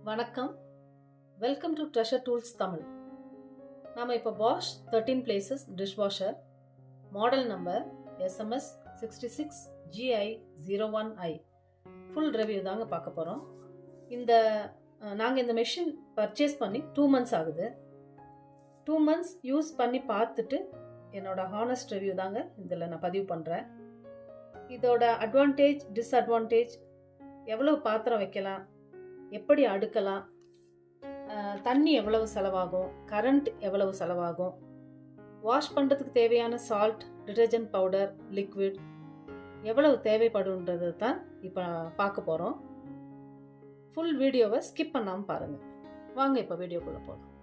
வணக்கம். Welcome to treasure tools Tamil. நாம் இப்போ Bosch 13 places dishwasher model number SMS 66GI01I full review தாங்க பார்க்க போகிறோம். நாங்கள் இந்த மெஷின் பர்ச்சேஸ் பண்ணி 2 months ஆகுது. 2 months யூஸ் பண்ணி பார்த்துட்டு என்னோட ஹானஸ்ட் ரிவ்யூ தாங்க இதில் நான் பதிவு பண்ணுறேன். இதோட அட்வான்டேஜ், டிஸ்அட்வான்டேஜ், எவ்வளோ பாத்திரம் வைக்கலாம், எப்படி அடுக்கலாம், தண்ணி எவ்வளவு செலவாகும், கரண்ட் எவ்வளவு செலவாகும், வாஷ் பண்ணுறதுக்கு தேவையான சால்ட், டிட்டர்ஜென்ட் பவுடர், லிக்விட் எவ்வளவு தேவைப்படுன்றது தான் இப்போ பார்க்க போகிறோம். ஃபுல் வீடியோவை ஸ்கிப் பண்ணாமல் பாருங்கள். வாங்க இப்போ வீடியோக்குள்ளே போகலாம்.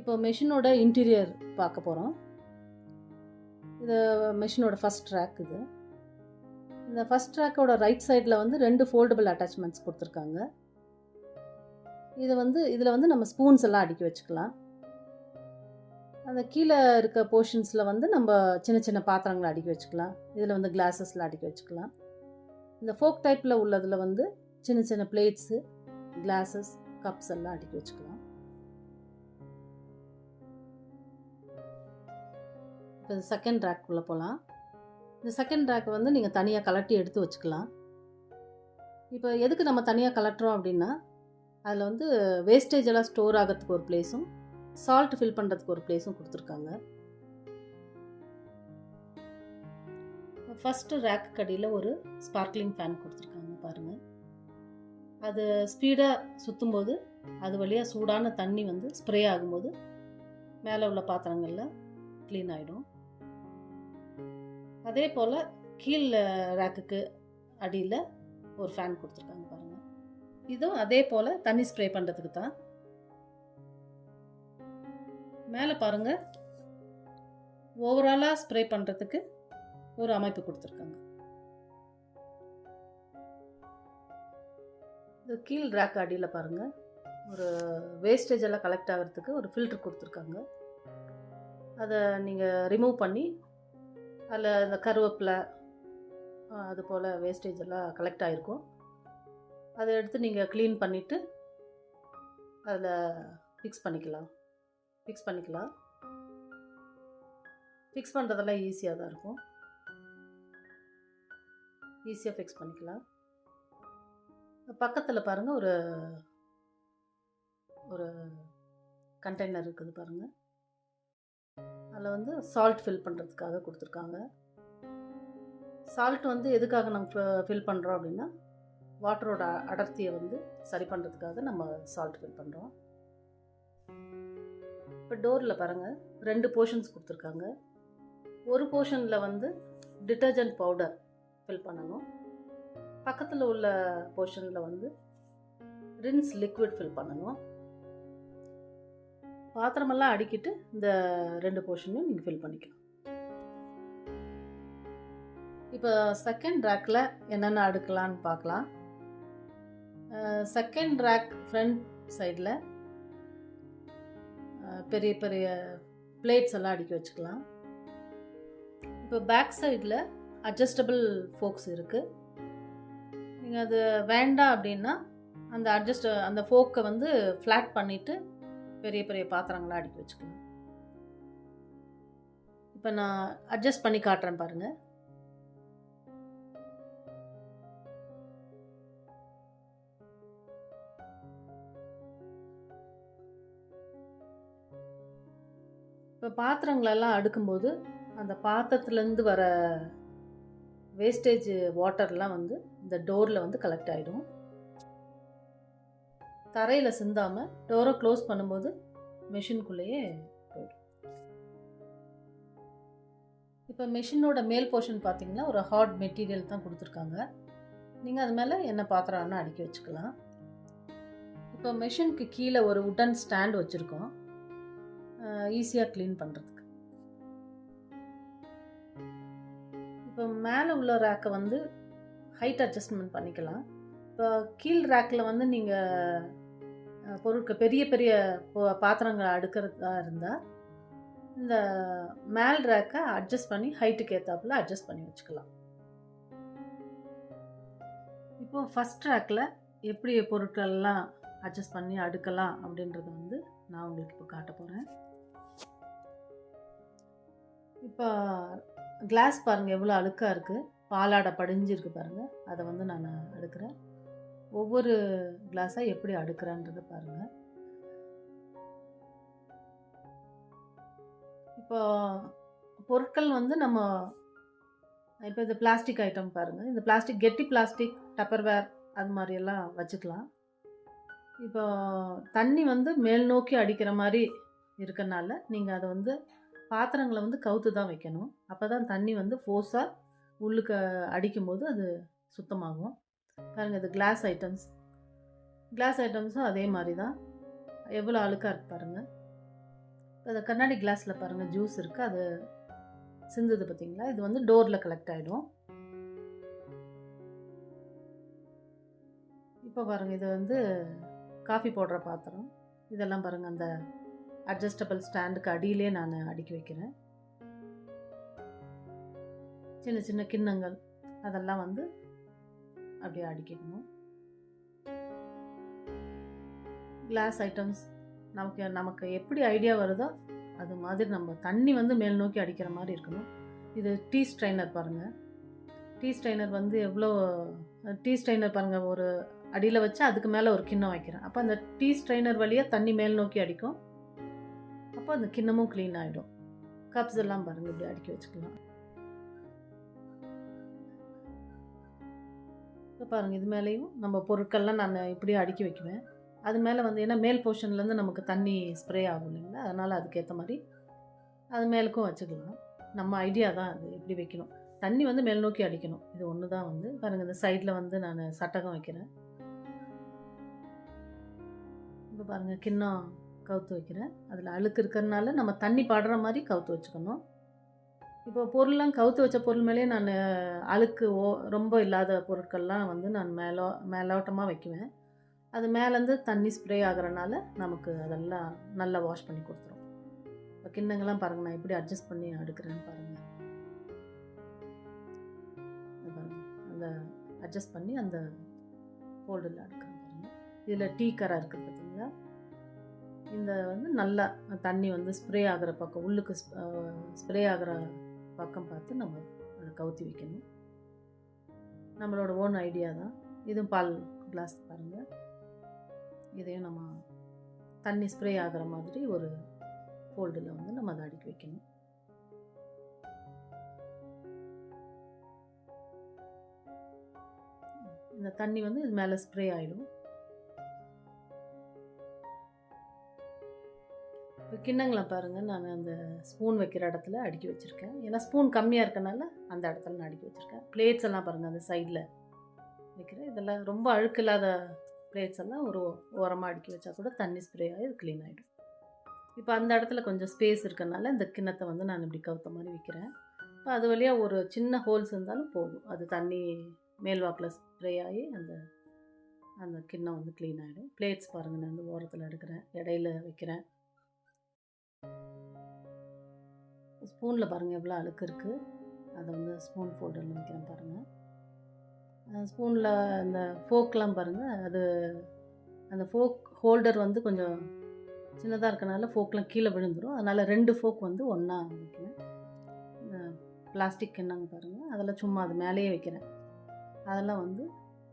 இப்போ மெஷினோட இன்டீரியர் பார்க்க போகிறோம். இது மெஷினோட ஃபஸ்ட் ரேக். இந்த ஃபஸ்ட் ட்ராக்கோட ரைட் சைடில் வந்து 2 ஃபோல்டபுள் அட்டாச்மெண்ட்ஸ் கொடுத்துருக்காங்க. இதில் வந்து நம்ம ஸ்பூன்ஸ் எல்லாம் அடுக்கி வச்சுக்கலாம். அந்த கீழே இருக்க போர்ஷன்ஸில் வந்து நம்ம சின்ன சின்ன பாத்திரங்களை அடுக்கி வச்சுக்கலாம். இதில் வந்து கிளாஸஸ்லாம் அடுக்கி வச்சுக்கலாம். இந்த ஃபோக் டைப்பில் உள்ளதில் வந்து சின்ன சின்ன பிளேட்ஸு, கிளாஸஸ், கப்ஸ் எல்லாம் அடுக்கி வச்சுக்கலாம். இப்போ செகண்ட் ரேக்குள்ளே போகலாம். இந்த செகண்ட் ரேக் வந்து நீங்கள் தனியாக கலட்டி எடுத்து வச்சுக்கலாம். இப்போ எதுக்கு நம்ம தனியாக கலட்டுறோம் அப்படின்னா, அதில் வந்து வேஸ்டேஜ் எல்லாம் ஸ்டோர் ஆகிறதுக்கு ஒரு பிளேஸும், சால்ட் ஃபில் பண்ணுறதுக்கு ஒரு பிளேஸும் கொடுத்துருக்காங்க. ஃபஸ்ட்டு ரேக் கடியில் ஒரு ஸ்பார்க்லிங் ஃபேன் கொடுத்துருக்காங்க பாருங்கள். அது ஸ்பீடாக சுற்றும்போது அது வழியாக சூடான தண்ணி வந்து ஸ்ப்ரே ஆகும்போது மேலே உள்ள பாத்திரங்களில் க்ளீன் ஆகிடும். அதே போல் கீழ் ரேக்குக்கு அடியில் ஒரு ஃபேன் கொடுத்துருக்காங்க பாருங்கள். இதுவும் அதே போல் தண்ணி ஸ்ப்ரே பண்ணுறதுக்கு தான். மேலே பாருங்கள், ஓவராலாக ஸ்ப்ரே பண்ணுறதுக்கு ஒரு அமைப்பு கொடுத்துருக்காங்க. இது கீழ் ரேக் அடியில் பாருங்கள், ஒரு வேஸ்டேஜ் எல்லாம் கலெக்ட் ஆகிறதுக்கு ஒரு ஃபில்ட்ரு கொடுத்துருக்காங்க. அதை நீங்கள் ரிமூவ் பண்ணி அதில் இந்த கருவேப்பிலை அது போல் வேஸ்டேஜ் எல்லாம் கலெக்ட் ஆகிருக்கும். அதை எடுத்து நீங்கள் க்ளீன் பண்ணிவிட்டு அதில் ஃபிக்ஸ் பண்ணிக்கலாம். ஃபிக்ஸ் பண்ணுறதெல்லாம் ஈஸியாக தான் இருக்கும். ஈஸியாக ஃபிக்ஸ் பண்ணிக்கலாம். பக்கத்தில் பாருங்கள், ஒரு கண்டெய்னர் இருக்குது பாருங்கள். அதில் வந்து சால்ட் ஃபில் பண்ணுறதுக்காக கொடுத்துருக்காங்க. சால்ட் வந்து எதுக்காக நம்ம ஃபில் பண்ணுறோம் அப்படின்னா, வாட்டரோட அடர்த்தியை வந்து சரி பண்ணுறதுக்காக நம்ம சால்ட் ஃபில் பண்ணுறோம். இப்போ டோரில் பாருங்கள், 2 போர்ஷன்ஸ் கொடுத்துருக்காங்க. ஒரு போர்ஷனில் வந்து டிட்டர்ஜென்ட் பவுடர் ஃபில் பண்ணணும். பக்கத்தில் உள்ள போர்ஷனில் வந்து ரின்ஸ் லிக்விட் ஃபில் பண்ணணும். பாத்திரமெல்லாம் அடிக்கிட்டு இந்த 2 போர்ஷனையும் நீங்கள் ஃபில் பண்ணிக்கலாம். இப்போ செகண்ட் ரேக்கில் என்னென்ன அடுக்கலான்னு பார்க்கலாம். செகண்ட் ரேக் ஃப்ரண்ட் சைடில் பெரிய பெரிய பிளேட்ஸ் எல்லாம் அடுக்கி வச்சுக்கலாம். இப்போ பேக் சைடில் அட்ஜஸ்டபிள் ஃபோக்ஸ் இருக்குது. நீங்கள் அது வேண்டாம் அப்படின்னா அந்த ஃபோக்கை வந்து ஃப்ளாட் பண்ணிவிட்டு பெரிய பெரிய பாத்திரங்களாக அடுக்கி வச்சுக்கலாம். இப்போ நான் அட்ஜஸ்ட் பண்ணி காட்டுறேன் பாருங்கள். இப்போ பாத்திரங்களெல்லாம் அடுக்கும்போது அந்த பாத்திரத்துலேருந்து வர வேஸ்டேஜ் வாட்டர்லாம் வந்து இந்த டோரில் வந்து கலெக்ட் ஆகிடும். தரையில் சிந்தாமல் டோரை க்ளோஸ் பண்ணும்போது மெஷின்குள்ளேயே போய்டும். இப்போ மெஷினோட மேல் போர்ஷன் பார்த்திங்கன்னா ஒரு ஹார்ட் மெட்டீரியல் தான் கொடுத்துருக்காங்க. நீங்கள் அது மேலே என்ன பாத்திரம் வேணால் அடுக்கி வச்சுக்கலாம். இப்போ மெஷினுக்கு கீழே ஒரு உட்டன் ஸ்டாண்ட் வச்சுருக்கோம், ஈஸியாக க்ளீன் பண்ணுறதுக்கு. இப்போ மேலே உள்ள ரேக்கை வந்து ஹைட் அட்ஜஸ்ட்மெண்ட் பண்ணிக்கலாம். இப்போ கீழ் ரேக்கில் வந்து நீங்கள் பெரிய பெரிய பாத்திரங்களை அடுக்கிறதா இருந்தால் இந்த மேல் ரேக்கை அட்ஜஸ்ட் பண்ணி ஹைட்டுக்கு ஏற்றாப்புல அட்ஜஸ்ட் பண்ணி வச்சுக்கலாம். இப்போ ஃபஸ்ட் ரேக்கில் எப்படி பொருட்கள்லாம் அட்ஜஸ்ட் பண்ணி அடுக்கலாம் அப்படின்றத வந்து நான் உங்களுக்கு இப்போ காட்ட போகிறேன். இப்போ கிளாஸ் பாருங்கள் எவ்வளோ அழுக்காக இருக்குது, பாலாடை படிஞ்சிருக்கு பாருங்கள். அதை வந்து நான் அடுக்கிறேன். ஒவ்வொரு கிளாஸாக எப்படி அடுக்கிறேன்றதை பாருங்கள். இப்போ பொருட்கள் வந்து நம்ம இப்போ இந்த பிளாஸ்டிக் ஐட்டம் பாருங்கள். இந்த பிளாஸ்டிக் கெட்டி பிளாஸ்டிக் டப்பர்வேர் அது மாதிரியெல்லாம் வச்சுக்கலாம். இப்போ தண்ணி வந்து மேல் நோக்கி அடிக்கிற மாதிரி இருக்கனால நீங்கள் அதை வந்து பாத்திரங்களை வந்து கவுத்து தான் வைக்கணும். அப்போ தான் தண்ணி வந்து ஃபோர்ஸாக உள்ளுக்கு அடிக்கும்போது அது சுத்தமாகும். பாருங்கள் இது கிளாஸ் ஐட்டம்ஸும் அதே மாதிரி தான். எவ்வளோ அழுக்காக இருக்குது பாருங்கள். அது கண்ணாடி கிளாஸில் பாருங்கள் ஜூஸ் இருக்குது, அது சிந்துது பார்த்தீங்களா? இது வந்து டோரில் கலெக்ட் ஆகிடும். இப்போ பாருங்கள் இது வந்து காஃபி போடுற பாத்திரம். இதெல்லாம் பாருங்கள் அந்த அட்ஜஸ்டபிள் ஸ்டாண்டுக்கு அடியிலே நான் அடுக்கி வைக்கிறேன். சின்ன சின்ன கிண்ணங்கள் அதெல்லாம் வந்து அப்படியே அடுக்கிக்கணும். கிளாஸ் ஐட்டம்ஸ் நமக்கு எப்படி ஐடியா வருதோ அது மாதிரி நம்ம தண்ணி வந்து மேல் நோக்கி அடிக்கிற மாதிரி இருக்கணும். இது டீ ஸ்ட்ரைனர் பாருங்கள். டீ ஸ்ட்ரைனர் வந்து எவ்வளோ டீ ஸ்ட்ரைனர் பாருங்கள், ஒரு அடியில் வச்சு அதுக்கு மேலே ஒரு கிண்ணம் வைக்கிறேன். அப்போ அந்த டீ ஸ்ட்ரைனர் வழியாக தண்ணி மேல் நோக்கி அடிக்கும். அப்போ அந்த கிண்ணமும் க்ளீன் ஆகிடும். கப்ஸ் எல்லாம் பாருங்கள் இப்படி அடுக்கி வச்சுக்கலாம். இப்போ பாருங்கள் இது மேலேயும் நம்ம பொருட்கள்லாம் நான் இப்படியே அடுக்கி வைக்குவேன். அது மேலே வந்து ஏன்னா மேல் போர்ஷன்லேருந்து நமக்கு தண்ணி ஸ்ப்ரே ஆகும் இல்லைங்களா, அதனால் அதுக்கேற்ற மாதிரி அது மேலுக்கும் வச்சுக்கலாம். நம்ம ஐடியா தான் அது எப்படி வைக்கணும். தண்ணி வந்து மேல் நோக்கி அடிக்கணும். இது ஒன்று தான் வந்து பாருங்கள். இந்த சைடில் வந்து நான் சட்டகம் வைக்கிறேன். இப்போ பாருங்கள் கிண்ணம் கவுத்து வைக்கிறேன். அதில் அழுக்கு இருக்கிறதுனால நம்ம தண்ணி படுற மாதிரி கவுத்து வச்சுக்கணும். இப்போ பொருள்லாம் கவுத்து வச்ச பொருள் மேலேயே நான் அழுக்கு ரொம்ப இல்லாத பொருட்கள்லாம் வந்து நான் மேலோட்டமாக வைக்குவேன். அது மேலேருந்து தண்ணி ஸ்ப்ரே ஆகிறனால நமக்கு அதெல்லாம் நல்லா வாஷ் பண்ணி கொடுத்துரும். இப்போ கிண்ணங்கள்லாம் பாருங்கள் நான் எப்படி அட்ஜஸ்ட் பண்ணி அடுக்கிறேன்னு பாருங்கள். அந்த அட்ஜஸ்ட் பண்ணி அந்த ஃபோல்டில் அடுக்கிறேன் பாருங்கள். இதில் டீ கரை இருக்குது பார்த்தீங்களா, இந்த வந்து நல்லா தண்ணி வந்து ஸ்ப்ரே ஆகிற பக்கம், உள்ளுக்கு ஸ்ப்ரே ஆகிற பக்கம் பார்த்து நம்ம அதை கவுத்தி வைக்கணும். நம்மளோட ஓன் ஐடியா தான். இதுவும் பால் கிளாஸ் பாருங்கள். இதையும் நம்ம தண்ணி ஸ்ப்ரே ஆகிற மாதிரி ஒரு ஃபோல்டில் வந்து நம்ம அதை அடுக்கி வைக்கணும். இந்த தண்ணி வந்து இது மேலே ஸ்ப்ரே ஆகிடும். இப்போ கிண்ணங்களை பாருங்கள் நான் அந்த ஸ்பூன் வைக்கிற இடத்துல அடுக்கி வச்சுருக்கேன். ஏன்னா ஸ்பூன் கம்மியாக இருக்கனால அந்த இடத்துல நான் அடுக்கி வச்சுருக்கேன். பிளேட்ஸ் எல்லாம் பாருங்கள் அந்த சைடில் வைக்கிறேன். இதெல்லாம் ரொம்ப அழுக்கு இல்லாத பிளேட்ஸ் எல்லாம் ஒரு ஓரமாக அடுக்கி வச்சா கூட தண்ணி ஸ்ப்ரே ஆகி இது க்ளீன் ஆகிடும். இப்போ அந்த இடத்துல கொஞ்சம் ஸ்பேஸ் இருக்கனால இந்த கிண்ணத்தை வந்து நான் இப்படி கவுத்த மாதிரி வைக்கிறேன். இப்போ அது வழியாக ஒரு சின்ன ஹோல்ஸ் இருந்தாலும் போதும், அது தண்ணி மேல்வாக்கில் ஸ்ப்ரே ஆகி அந்த அந்த கிண்ணம் வந்து க்ளீன் ஆகிடும். பிளேட்ஸ் பாருங்கள் நான் வந்து ஓரத்தில் எடுக்கிறேன், இடையில வைக்கிறேன். ஸ்பூனில் பாருங்கள் எவ்வளோ அழுக்கு இருக்குது, அதை வந்து ஸ்பூன் ஃபோல்டரில் வைக்கிறேன் பாருங்கள். ஸ்பூனில் அந்த ஃபோக்லாம் பாருங்கள், அது அந்த ஃபோக் ஹோல்டர் வந்து கொஞ்சம் சின்னதாக இருக்கனால ஃபோக்லாம் கீழே விழுந்துடும். அதனால் 2 ஃபோக் வந்து ஒன்றா வைக்கிறேன். பிளாஸ்டிக் கிண்ணங்க பாருங்கள், அதெல்லாம் சும்மா அது மேலேயே வைக்கிறேன். அதெல்லாம் வந்து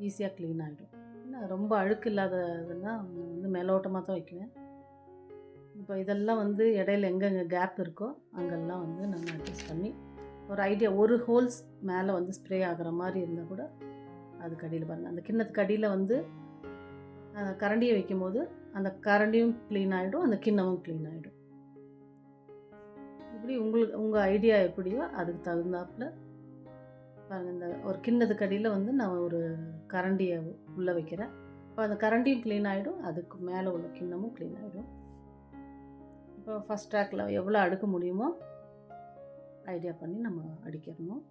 ஈஸியாக க்ளீன் ஆகிடும். ஏன்னா ரொம்ப அழுக்கு இல்லாததுன்னா நான் வந்து மேலோட்டமாக தான் வைக்குவேன். இப்போ இதெல்லாம் வந்து இடையில எங்கெங்கே கேப் இருக்கோ அங்கெல்லாம் வந்து நம்ம அட்ஜஸ்ட் பண்ணி ஒரு ஐடியா, ஒரு ஹோல்ஸ் மேலே வந்து ஸ்ப்ரே ஆகிற மாதிரி இருந்தால் கூட அதுக்கு அடியில் பாருங்கள், அந்த கிண்ணத்துக்கு அடியில் வந்து கரண்டியை வைக்கும் போது அந்த கரண்டியும் க்ளீன் ஆகிடும், அந்த கிண்ணமும் க்ளீன் ஆகிடும். இப்படி உங்கள் ஐடியா எப்படியோ அதுக்கு தகுந்தாப்பில் பாருங்கள். இந்த ஒரு கிண்ணத்துக்கு அடியில் வந்து நான் ஒரு கரண்டியை உள்ளே வைக்கிறேன். இப்போ அந்த கரண்டியும் க்ளீன் ஆகிடும், அதுக்கு மேலே உள்ள கிண்ணமும் க்ளீன் ஆகிடும். இப்போ ஃபஸ்ட் ட்ராக்கில் எவ்வளோ அடுக்க முடியுமோ ஐடியா பண்ணி நம்ம அடிக்கிறணும்.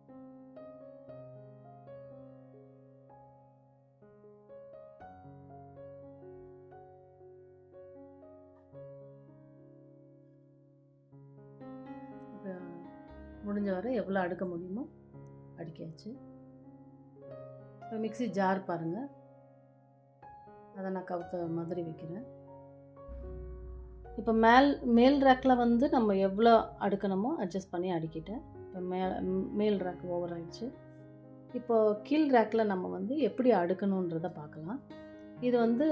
இப்போ முடிஞ்ச வரை எவ்வளோ அடுக்க முடியுமோ அடிக்காச்சு. இப்போ மிக்ஸி ஜார் பாருங்கள், அதை நான் கவுத்த மாதிரி வைக்கிறேன். இப்போ மேல் ரேக்கில் வந்து நம்ம எவ்வளோ அடுக்கணுமோ அட்ஜஸ்ட் பண்ணி அடுக்கிட்டேன். இப்போ மேல் ரேக் ஓவர் ஆயிடுச்சு. இப்போது கீழ் ரேக்கில் நம்ம வந்து எப்படி அடுக்கணுன்றதை பார்க்கலாம். இது வந்து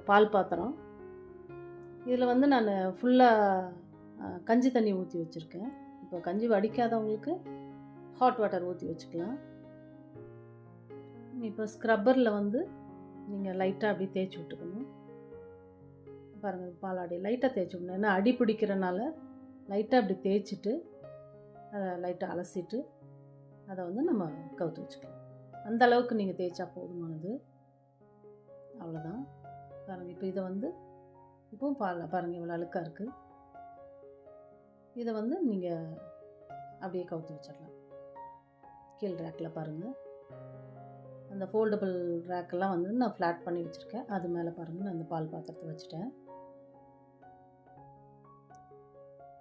பால் பாத்திரம். இதில் வந்து நான் ஃபுல்லாக கஞ்சி தண்ணி ஊற்றி வச்சுருக்கேன். இப்போ கஞ்சி வடிக்காதவங்களுக்கு ஹாட் வாட்டர் ஊற்றி வச்சுக்கலாம். இப்போ ஸ்க்ரப்பரில் வந்து நீங்கள் லைட்டாக அப்படியே தேய்ச்சி விட்டுக்கணும். பாருங்கள், பாலாடி லைட்டாக தேய்ச்சி விடணும். ஏன்னா அடி பிடிக்கிறனால லைட்டாக அப்படி தேய்ச்சிட்டு அதை லைட்டாக அலசிட்டு அதை வந்து நம்ம கவுத்து வச்சுக்கலாம். அந்த அளவுக்கு நீங்கள் தேய்ச்சா போதுமானது. அவ்வளோதான். பாருங்கள், இப்போ இதை வந்து இப்போவும் பாருங்கள் இவ்வளோ அழுக்காக இருக்குது. இதை வந்து நீங்கள் அப்படியே கவுத்து வச்சிடலாம். கீழ் ரேக்கில் பாருங்கள், அந்த ஃபோல்டபுள் ரேக்கெல்லாம் வந்து நான் ஃப்ளாட் பண்ணி வச்சுருக்கேன். அது மேலே பாருங்கள், நான் அந்த பால் பாத்திரத்தை வச்சுட்டேன்.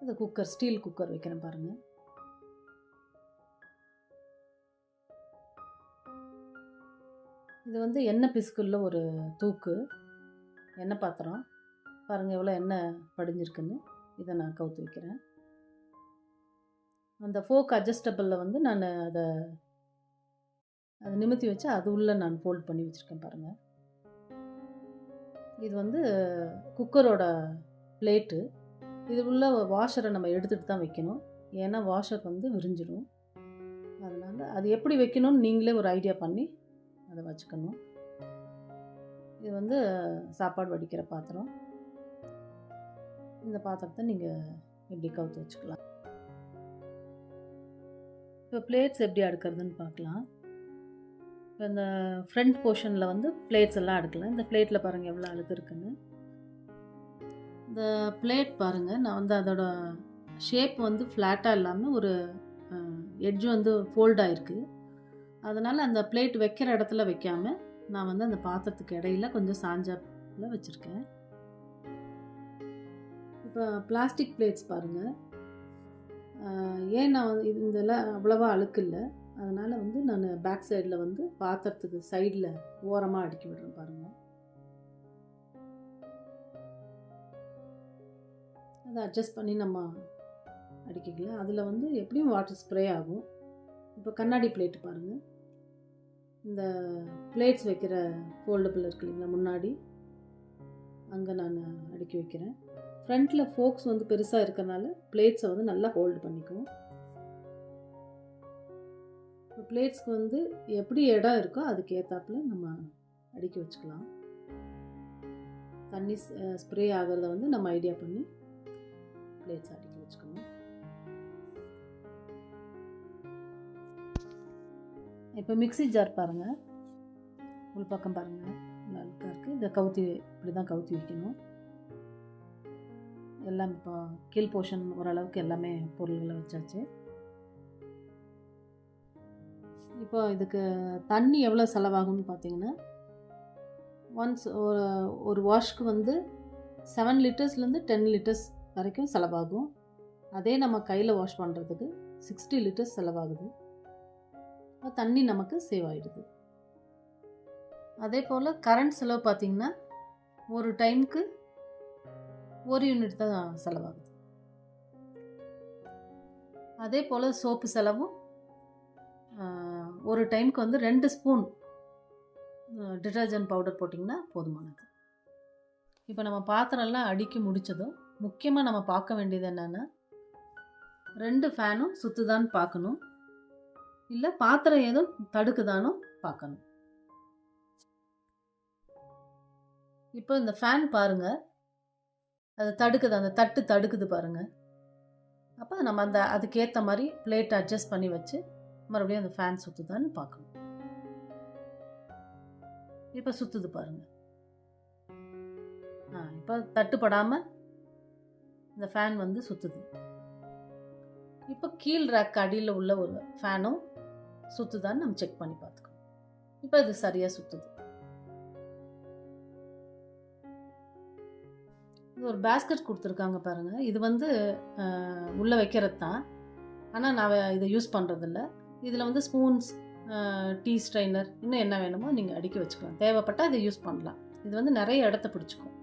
இந்த குக்கர், ஸ்டீல் குக்கர் வைக்கிறேன் பாருங்கள். இது வந்து எண்ணெய் பிசுக்குள்ள ஒரு தூக்கு எண்ணெய் பாத்திரம். பாருங்கள் எவ்வளோ எண்ணெய் படிஞ்சிருக்குன்னு. இதை நான் கவுத்து வைக்கிறேன். அந்த ஃபோக் அட்ஜஸ்டபிளில் வந்து நான் அதை நிமித்தி வச்சு அது உள்ளே நான் ஃபோல்ட் பண்ணி வச்சுருக்கேன் பாருங்கள். இது வந்து குக்கரோட பிளேட்டு. இது உள்ள வாஷரை நம்ம எடுத்துகிட்டு தான் வைக்கணும். ஏன்னா வாஷர் வந்து விரிஞ்சிடும். அதனால் அது எப்படி வைக்கணும்னு நீங்களே ஒரு ஐடியா பண்ணி அதை வச்சுக்கணும். இது வந்து சாப்பாடு வடிக்கிற பாத்திரம். இந்த பாத்திரத்தை நீங்கள் எப்படி கவுத்து வச்சுக்கலாம். இப்போ பிளேட்ஸ் எப்படி அடுக்கிறதுன்னு பார்க்கலாம். இப்போ இந்த ஃப்ரண்ட் போர்ஷனில் வந்து பிளேட்ஸ் எல்லாம் அடுக்கலாம். இந்த பிளேட்டில் பாருங்கள் எவ்வளோ அழுக்கு இருக்குன்னு. இந்த பிளேட் பாருங்கள், நான் வந்து அதோட ஷேப் வந்து ஃப்ளாட்டாக இல்லாமல் ஒரு எட்ஜ் வந்து ஃபோல்டாக இருக்குது. அதனால் அந்த பிளேட் வைக்கிற இடத்துல வைக்காமல் நான் வந்து அந்த பாத்திரத்துக்கு இடையில கொஞ்சம் சாஞ்சாப்பில் வச்சுருக்கேன். இப்போ பிளாஸ்டிக் பிளேட்ஸ் பாருங்கள், ஏன் நான் வந்து இதெல்லாம் அவ்வளோவா அழுக்கு இல்லை. அதனால் வந்து நான் பேக் சைடில் வந்து பாத்திரத்துக்கு சைடில் ஓரமாக அடுக்கி விடுறேன் பாருங்கள். அதை அட்ஜஸ்ட் பண்ணி நம்ம அடிக்கிக்கலாம். அதில் வந்து எப்படியும் வாட்டர் ஸ்ப்ரே ஆகும். இப்போ கண்ணாடி பிளேட்டு பாருங்கள், இந்த பிளேட்ஸ் வைக்கிற ஃபோல்டபிள் இருக்கு இல்லைங்களா, முன்னாடி அங்கே நான் அடுக்கி வைக்கிறேன். ஃப்ரண்ட்டில் ஃபோக்ஸ் வந்து பெருசாக இருக்கிறனால பிளேட்ஸை வந்து நல்லா ஹோல்டு பண்ணிக்கும். இப்போ பிளேட்ஸ்க்கு வந்து எப்படி இடம் இருக்கோ அதுக்கு ஏற்றாப்புல நம்ம அடுக்கி வச்சுக்கலாம். தண்ணி ஸ்ப்ரே ஆகிறத வந்து நம்ம ஐடியா பண்ணி பிளேட்ஸ் அடுக்கி வச்சுக்கணும். இப்போ மிக்ஸி ஜார் பாருங்கள், உள் பக்கம் பாருங்கள் அழுக்காக இருக்குது. இதை கவுத்தி இப்படி தான் கவுத்தி வைக்கணும். எல்லாம் இப்போ கீழ் போர்ஷன் ஓரளவுக்கு எல்லாமே பொருள்களை வச்சாச்சு. இப்போ இதுக்கு தண்ணி எவ்வளோ செலவாகும்னு பார்த்தீங்கன்னா, ஒன்ஸ் ஒரு வாஷ்க்கு வந்து 7 லிட்டர்ஸ்லேருந்து 10 லிட்டர்ஸ் வரைக்கும் செலவாகும். அதே நம்ம கையில் வாஷ் பண்ணுறதுக்கு 60 லிட்டர்ஸ் செலவாகுது. தண்ணி நமக்கு சேவ் ஆகிடுது. அதே போல் கரண்ட் செலவு பார்த்திங்கன்னா ஒரு டைமுக்கு 1 யூனிட் தான் செலவாகுது. அதே போல் சோப்பு செலவும் ஒரு டைமுக்கு வந்து 2 ஸ்பூன் டிட்டர்ஜென்ட் பவுடர் போட்டிங்கன்னா போதுமானது. இப்போ நம்ம பாத்திரம்லாம் அடுக்கி முடித்ததும் முக்கியமாக நம்ம பார்க்க வேண்டியது என்னென்னா, 2 ஃபேனும் சுற்றுதான்னு பார்க்கணும், இல்லை பாத்திரம் ஏதும் தடுக்குதானோ பார்க்கணும். இப்போ இந்த ஃபேன் பாருங்கள், அது தடுக்குது, அந்த தட்டு தடுக்குது பாருங்கள். அப்போ நம்ம அதுக்கேற்ற மாதிரி பிளேட்டை அட்ஜஸ்ட் பண்ணி வச்சு மறுபடியும் அந்த ஃபேன் சுற்றுதான்னு பார்க்கணும். இப்போ சுற்றுது பாருங்கள். இப்போ தட்டுப்படாமல் இந்த ஃபேன் வந்து சுற்றுது. இப்போ கீழ் ரேக் அடியில் உள்ள ஒரு ஃபேனும் சுற்றுதான்னு நம்ம செக் பண்ணி பார்த்துக்கணும். இப்போ இது சரியாக சுற்றுது. இது ஒரு பேஸ்கெட் கொடுத்துருக்காங்க பாருங்கள். இது வந்து உள்ளே வைக்கிறது தான், ஆனால் நான் இதை யூஸ் பண்ணுறதில்ல. இதில் வந்து ஸ்பூன்ஸ், டீ ஸ்ட்ரைனர், இன்னும் என்ன வேணுமோ நீங்கள் அடுக்கி வச்சுக்கலாம். தேவைப்பட்டால் இதை யூஸ் பண்ணலாம். இது வந்து நிறைய இடத்த பிடிச்சிக்கும்,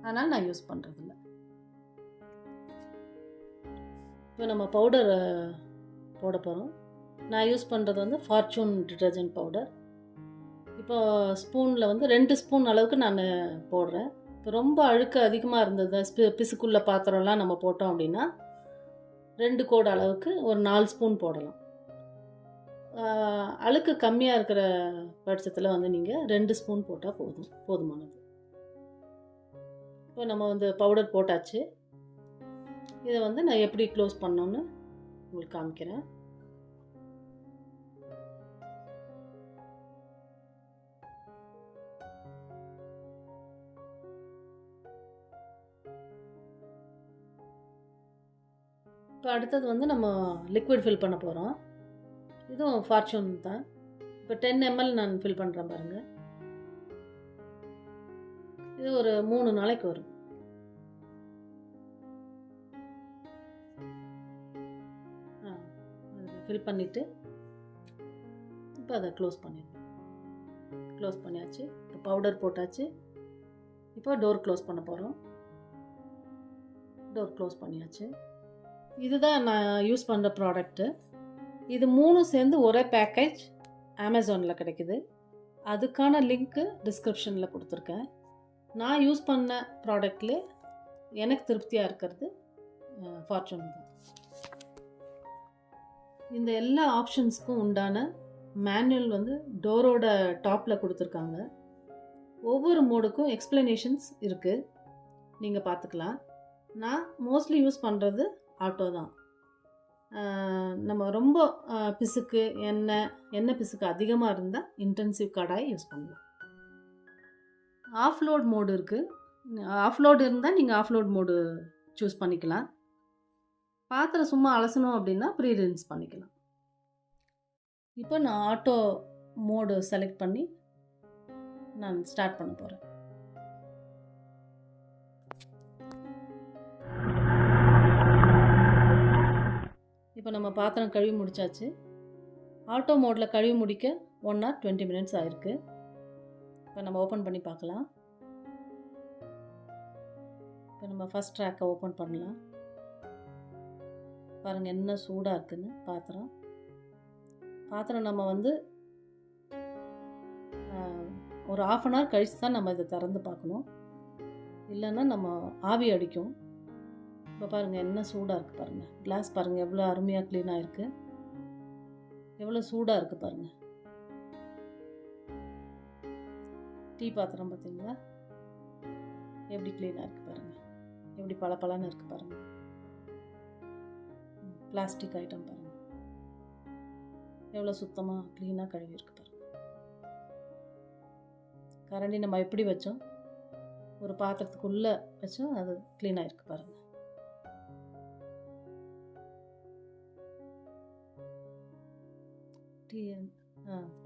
அதனால் நான் யூஸ் பண்ணுறதில்ல. இப்போ நம்ம பவுடர் போட போகிறோம். நான் யூஸ் பண்ணுறது வந்து ஃபார்ச்சூன் டிட்டர்ஜென்ட் பவுடர். இப்போ ஸ்பூனில் வந்து 2 ஸ்பூன் அளவுக்கு நான் போடுறேன். இப்போ ரொம்ப அழுக்கு அதிகமாக இருந்தது, பிசுக்குள்ள பாத்திரம்லாம் நம்ம போட்டோம் அப்படின்னா 2 கோடு அளவுக்கு ஒரு 4 ஸ்பூன் போடலாம். அழுக்கு கம்மியாக இருக்கிற பட்சத்தில் வந்து நீங்கள் 2 ஸ்பூன் போட்டால் போதுமானது. இப்போ நம்ம வந்து பவுடர் போட்டாச்சு. இதை வந்து நான் எப்படி க்ளோஸ் பண்ணோன்னு உங்களுக்கு காமிக்கிறேன். இப்போ அடுத்தது வந்து நம்ம லிக்விட் ஃபில் பண்ண போகிறோம். இதுவும் ஃபார்ச்சூன் தான். இப்போ 10 ml நான் ஃபில் பண்ணுறேன் பாருங்கள். இது ஒரு 3 நாளைக்கு வரும். ஃபில் பண்ணிவிட்டு இப்போ அதை க்ளோஸ் பண்ணியாச்சு. இப்போ பவுடர் போட்டாச்சு. இப்போ டோர் க்ளோஸ் பண்ண போகிறோம். டோர் க்ளோஸ் பண்ணியாச்சு. இதுதான் நான் யூஸ் பண்ணுற ப்ராடக்ட்டு. இது 3 சேர்ந்து ஒரே பேக்கேஜ் அமேசானில் கிடைக்குது. அதுக்கான லிங்க்கு டிஸ்கிரிப்ஷனில் கொடுத்துருக்கேன். நான் யூஸ் பண்ண ப்ராடக்ட்லே எனக்கு திருப்தியாக இருக்கிறது ஃபார்ச்சூன் தான். இந்த எல்லா ஆப்ஷன்ஸ்க்கும் உண்டான மேனுவல் வந்து டோரோட டாப்பில் கொடுத்துருக்காங்க. ஒவ்வொரு மோடுக்கும் எக்ஸ்ப்ளனேஷன்ஸ் இருக்குது, நீங்கள் பார்த்துக்கலாம். நான் மோஸ்ட்லி யூஸ் பண்ணுறது ஆட்டோ தான். நம்ம ரொம்ப பிசுக்கு எண்ணெய் பிசுக்கு அதிகமாக இருந்தால் இன்டென்சிவ் கடாய் யூஸ் பண்ணலாம். ஆஃப்லோட் மோடு இருக்குது. ஆஃப்லோடு இருந்தால் நீங்கள் ஆஃப்லோட் மோடு சூஸ் பண்ணிக்கலாம். பாத்திரம் சும்மா அலசணும் அப்படின்னா ப்ரீ ரின்ஸ் பண்ணிக்கலாம். இப்போ நான் ஆட்டோ மோடு செலக்ட் பண்ணி நான் ஸ்டார்ட் பண்ண போகிறேன். இப்போ நம்ம பாத்திரம் கழுவி முடிச்சாச்சு. ஆட்டோ மோடில் கழுவி முடிக்க 1 hour 20 minutes ஆயிருக்கு. இப்போ நம்ம ஓப்பன் பண்ணி பார்க்கலாம். இப்போ நம்ம ஃபஸ்ட் ட்ராக்கை ஓப்பன் பண்ணலாம். பாருங்கள் என்ன சூடாக இருக்குன்னு பாத்திரம் நம்ம வந்து ஒரு 1/2 hour கழித்து தான் நம்ம இதை திறந்து பார்க்கணும், இல்லைன்னா நம்ம ஆவி அடிக்கும். இப்போ பாருங்கள் என்ன சூடாக இருக்குது பாருங்கள். கிளாஸ் பாருங்கள் எவ்வளோ அருமையாக க்ளீனாக இருக்குது, எவ்வளோ சூடாக இருக்குது பாருங்கள். டீ பாத்திரம் பார்த்தீங்களா எப்படி க்ளீனாக இருக்குது பாருங்கள், எப்படி பளபளன்னு இருக்குது பாருங்கள். பிளாஸ்டிக் ஐட்டம் பாருங்கள் எவ்வளோ சுத்தமாக க்ளீனாக கழுவி இருக்கு பாருங்கள். கரண்டி நம்ம எப்படி வச்சோம், ஒரு பாத்திரத்துக்குள்ளே வச்சோம், அது க்ளீனாக இருக்குது பாருங்கள். டீ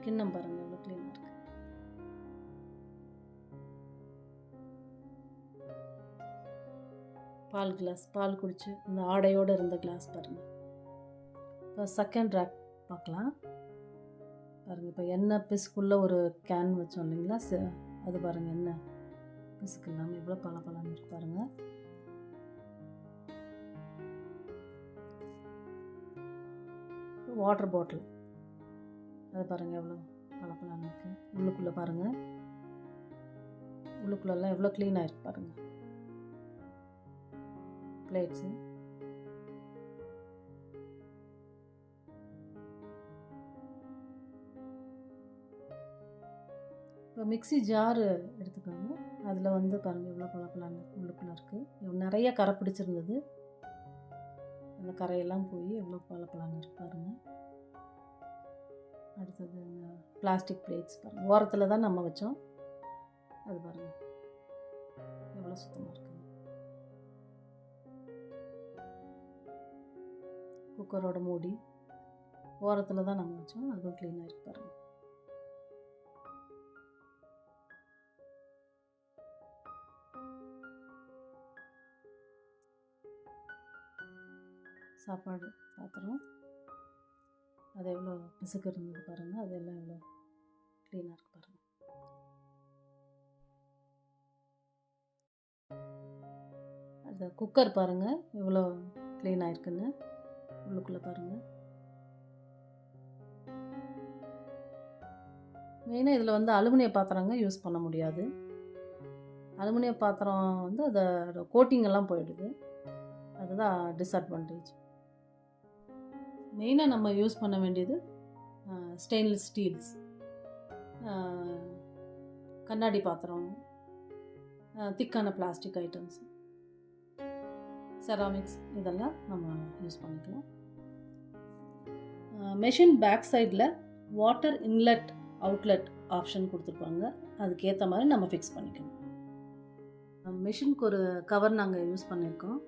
கிண்ணம் பாருங்கள் எவ்வளோ க்ளீனாக இருக்குது. பால் கிளாஸ், பால் குடிச்சு அந்த ஆடையோடு இருந்த கிளாஸ் பாருங்கள். இப்போ செகண்ட் ரேக் பார்க்கலாம். பாருங்கள் இப்போ எண்ணெய் பிசுக்குள்ளே ஒரு கேன் வச்சோம் இல்லைங்களா, அது பாருங்கள் எண்ணெய் பிசுக்கு இல்லாமல் எவ்வளோ பளபளன்னு இருக்கு பாருங்கள். வாட்டர் பாட்டில் அது பாருங்கள் எவ்வளோ பளபளன்னு இருக்குது. உள்ளுக்குள்ளே பாருங்கள், உள்ளுக்குள்ளெல்லாம் எவ்வளோ க்ளீனாக இருக்குது பாருங்கள். பிளேட்ஸு, இப்போ மிக்ஸி ஜாரு எடுத்துக்கோங்க. அதில் வந்து பாருங்கள் எவ்வளோ பளபளன்னு உள்ளுக்குள்ளே இருக்குது. நிறைய கரை பிடிச்சிருந்தது, அந்த கரையெல்லாம் போய் எவ்வளோ பளபளன்னு இருக்கு பாருங்கள். அடுத்தது பிளாஸ்டிக் பிளேட்ஸ் பாருங்கள், ஓரத்தில் தான் நம்ம வச்சோம், அது பாருங்கள் எவ்வளோ சுத்தமாக இருக்குது. குக்கரோட மூடி ஓரத்தில் தான் நம்ம வச்சோம், அதுவும் க்ளீனாக இருக்கு பாருங்கள். சாப்பாடு பாத்திரம் அது எவ்வளோ பிசுக்கு இருந்தது பாருங்கள், அதெல்லாம் எவ்வளோ க்ளீனாக இருக்குது பாருங்கள். இந்த குக்கர் பாருங்கள் எவ்வளோ க்ளீன் ஆயிருக்குன்னு. உள்ளுக்குள்ளே பாருங்கள். மெயினாக இதில் வந்து அலுமினிய பாத்திரங்க யூஸ் பண்ண முடியாது. அலுமினிய பாத்திரம் வந்து அதோட கோட்டிங் எல்லாம் போயிடுது. அதுதான் டிஸ்அட்வான்டேஜ். மெயினாக நம்ம யூஸ் பண்ண வேண்டியது ஸ்டெயின்லெஸ் ஸ்டீல்ஸ், கண்ணாடி பாத்திரம், திக்கான பிளாஸ்டிக் ஐட்டம்ஸ், செராமிக்ஸ் இதெல்லாம் நம்ம யூஸ் பண்ணிக்கலாம். மெஷின் பேக் சைடில் வாட்டர் இன்லெட் அவுட்லெட் ஆப்ஷன் கொடுத்துருப்பாங்க. அதுக்கேற்ற மாதிரி நம்ம ஃபிக்ஸ் பண்ணிக்கணும். மெஷினுக்கு ஒரு கவர் நாங்கள் யூஸ் பண்ணியிருக்கோம்.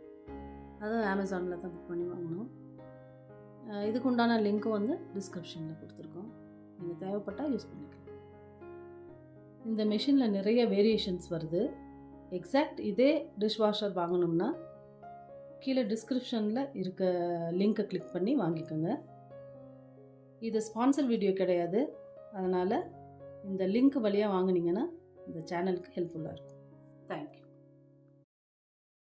அதுவும் அமேசானில் தான் புக் பண்ணி வாங்கினோம். இதுக்கு உண்டான லிங்க்கும் வந்து டிஸ்கிரிப்ஷனில் கொடுத்துருக்கோம். நீங்கள் தேவைப்பட்டால் யூஸ் பண்ணிக்கலாம். இந்த மெஷினில் நிறைய வேரியேஷன்ஸ் வருது. எக்ஸாக்ட் இதே டிஷ்வாஷர் வாங்கணும்னா கீழே டிஸ்கிரிப்ஷனில் இருக்க லிங்க்கை கிளிக் பண்ணி வாங்கிக்கோங்க. இது ஸ்பான்சர் வீடியோ கிடையாது. அதனால் இந்த லிங்க் வழியாக வாங்கினீங்கன்னா இந்த சேனலுக்கு ஹெல்ப்ஃபுல்லாக இருக்கும். தேங்க்யூ.